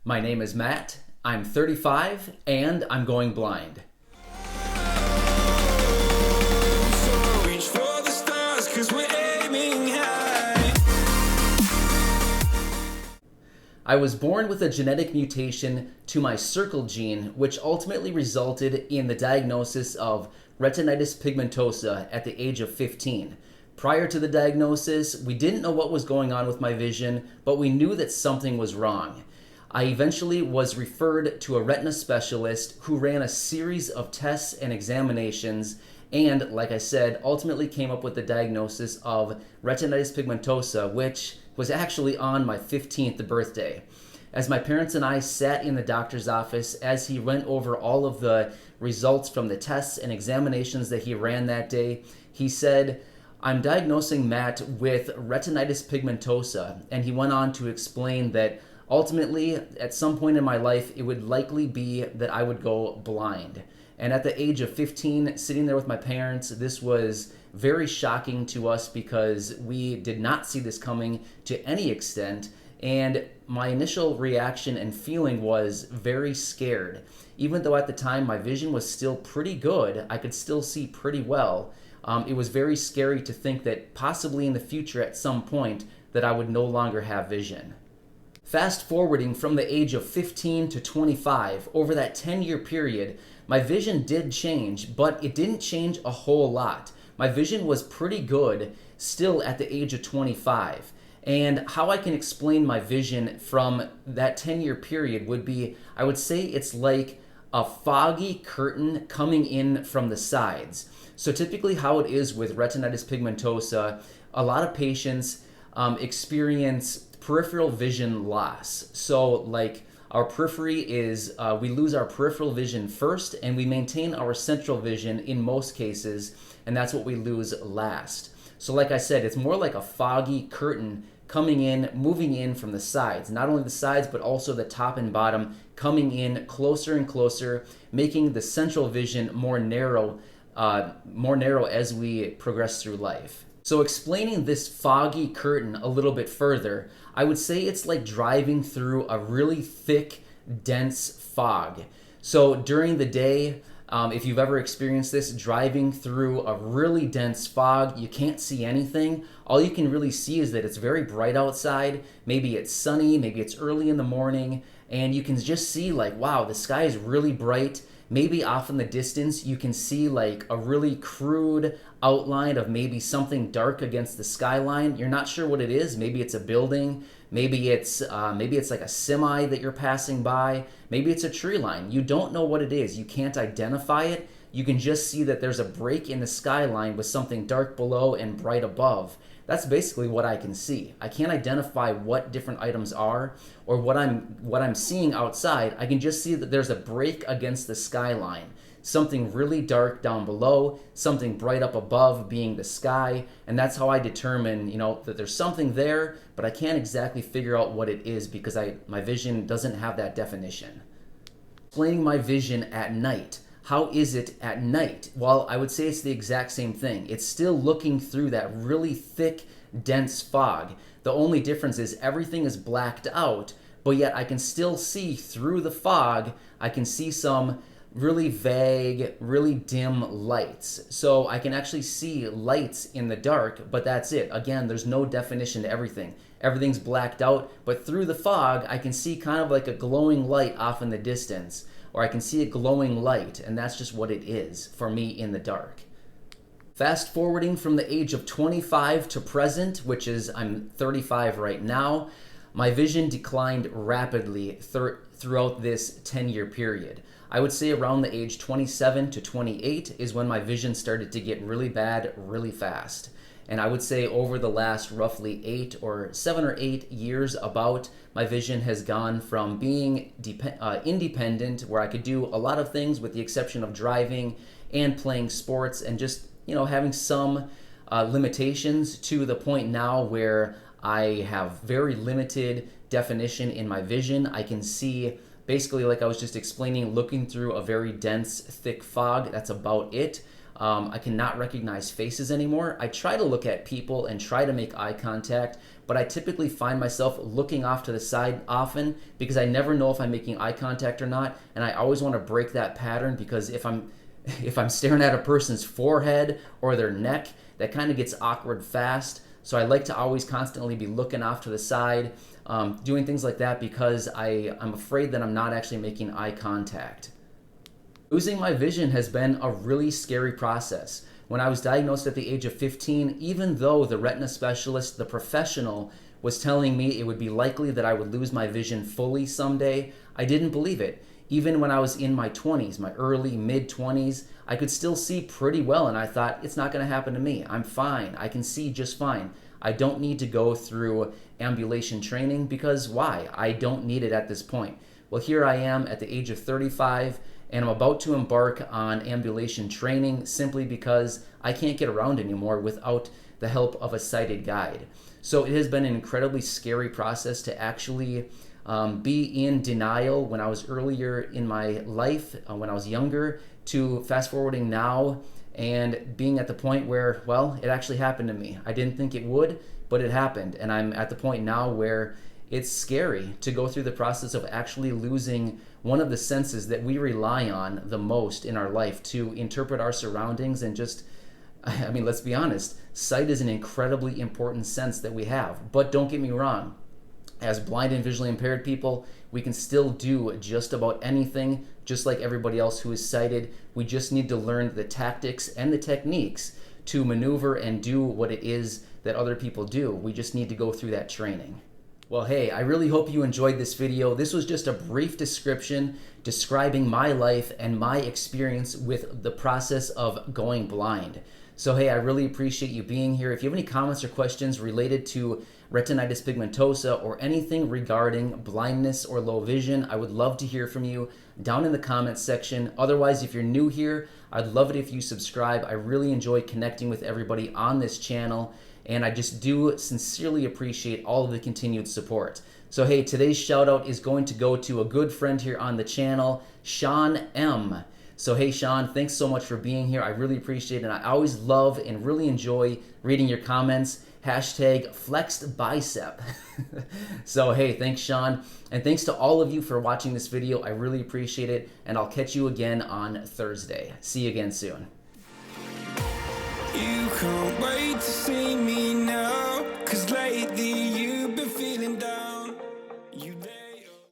My name is Matt, I'm 35, and I'm going blind. So reach for the stars, 'cause we're aiming high. I was born with a genetic mutation to my circle gene, which ultimately resulted in the diagnosis of retinitis pigmentosa at the age of 15. Prior to the diagnosis, we didn't know what was going on with my vision, but we knew that something was wrong. I eventually was referred to a retina specialist who ran a series of tests and examinations and, like I said, ultimately came up with the diagnosis of retinitis pigmentosa, which was actually on my 15th birthday. As my parents and I sat in the doctor's office as he went over all of the results from the tests and examinations that he ran that day, he said, "I'm diagnosing Matt with retinitis pigmentosa," and he went on to explain that ultimately, at some point in my life, it would likely be that I would go blind. And at the age of 15, sitting there with my parents, this was very shocking to us because we did not see this coming to any extent. And my initial reaction and feeling was very scared. Even though at the time my vision was still pretty good, I could still see pretty well. It was very scary to think that possibly in the future at some point that I would no longer have vision. Fast forwarding from the age of 15 to 25, over that 10-year period, my vision did change, but it didn't change a whole lot. My vision was pretty good still at the age of 25. And how I can explain my vision from that 10-year period would be, I would say it's like a foggy curtain coming in from the sides. So typically how it is with retinitis pigmentosa, a lot of patients experience peripheral vision loss. So like our periphery is, we lose our peripheral vision first and we maintain our central vision in most cases, and that's what we lose last. So like I said, it's more like a foggy curtain coming in, moving in from the sides. Not only the sides, but also the top and bottom coming in closer and closer, making the central vision more narrow as we progress through life. So explaining this foggy curtain a little bit further, I would say it's like driving through a really thick, dense fog. So during the day, if you've ever experienced this, driving through a really dense fog, you can't see anything. All you can really see is that it's very bright outside. Maybe it's sunny, maybe it's early in the morning, and you can just see like, wow, the sky is really bright. Maybe off in the distance, you can see like a really crude outline of maybe something dark against the skyline. You're not sure what it is. Maybe it's a building. Maybe it's like a semi that you're passing by. Maybe it's a tree line. You don't know what it is. You can't identify it. You can just see that there's a break in the skyline with something dark below and bright above. That's basically what I can see. I can't identify what different items are or what I'm seeing outside. I can just see that there's a break against the skyline. Something really dark down below, something bright up above being the sky, and that's how I determine, that there's something there, but I can't exactly figure out what it is because my vision doesn't have that definition. Explaining my vision at night. How is it at night? Well, I would say it's the exact same thing. It's still looking through that really thick, dense fog. The only difference is everything is blacked out, but yet I can still see through the fog. I can see some really vague, really dim lights. So I can actually see lights in the dark, but that's it. Again, there's no definition to everything. Everything's blacked out, but through the fog, I can see kind of like a glowing light off in the distance. Or I can see a glowing light, and that's just what it is for me in the dark. Fast forwarding from the age of 25 to present, which is I'm 35 right now, my vision declined rapidly throughout this 10-year period. I would say around the age 27 to 28 is when my vision started to get really bad really fast. And I would say over the last roughly 7 or 8 years about, my vision has gone from being independent, where I could do a lot of things with the exception of driving and playing sports and just, having some limitations, to the point now where I have very limited definition in my vision. I can see basically, like I was just explaining, looking through a very dense, thick fog. That's about it. I cannot recognize faces anymore. I try to look at people and try to make eye contact, but I typically find myself looking off to the side often because I never know if I'm making eye contact or not, and I always want to break that pattern because if I'm staring at a person's forehead or their neck, that kind of gets awkward fast. So I like to always constantly be looking off to the side, doing things like that because I'm afraid that I'm not actually making eye contact. Losing my vision has been a really scary process. When I was diagnosed at the age of 15, even though the retina specialist, the professional, was telling me it would be likely that I would lose my vision fully someday, I didn't believe it. Even when I was in my 20s, my early, mid-20s, I could still see pretty well, and I thought, it's not going to happen to me. I'm fine. I can see just fine. I don't need to go through ambulation training because why? I don't need it at this point. Well, here I am at the age of 35, and I'm about to embark on ambulation training simply because I can't get around anymore without the help of a sighted guide. So it has been an incredibly scary process to actually be in denial when I was earlier in my life, when I was younger, to fast forwarding now and being at the point where, well, it actually happened to me. I didn't think it would, but it happened. And I'm at the point now where it's scary to go through the process of actually losing one of the senses that we rely on the most in our life to interpret our surroundings and just, I mean, let's be honest, sight is an incredibly important sense that we have. But don't get me wrong, as blind and visually impaired people, we can still do just about anything, just like everybody else who is sighted. We just need to learn the tactics and the techniques to maneuver and do what it is that other people do. We just need to go through that training. Well, hey, I really hope you enjoyed this video. This was just a brief description describing my life and my experience with the process of going blind. So, hey, I really appreciate you being here. If you have any comments or questions related to retinitis pigmentosa or anything regarding blindness or low vision, I would love to hear from you down in the comments section. Otherwise, if you're new here, I'd love it if you subscribe. I really enjoy connecting with everybody on this channel, and I just do sincerely appreciate all of the continued support. So hey, today's shout out is going to go to a good friend here on the channel, Sean M. So hey Sean, thanks so much for being here. I really appreciate it, and I always love and really enjoy reading your comments. Hashtag flexed bicep. So hey, thanks Sean, and thanks to all of you for watching this video. I really appreciate it, and I'll catch you again on Thursday. See you again soon. You can't wait to see me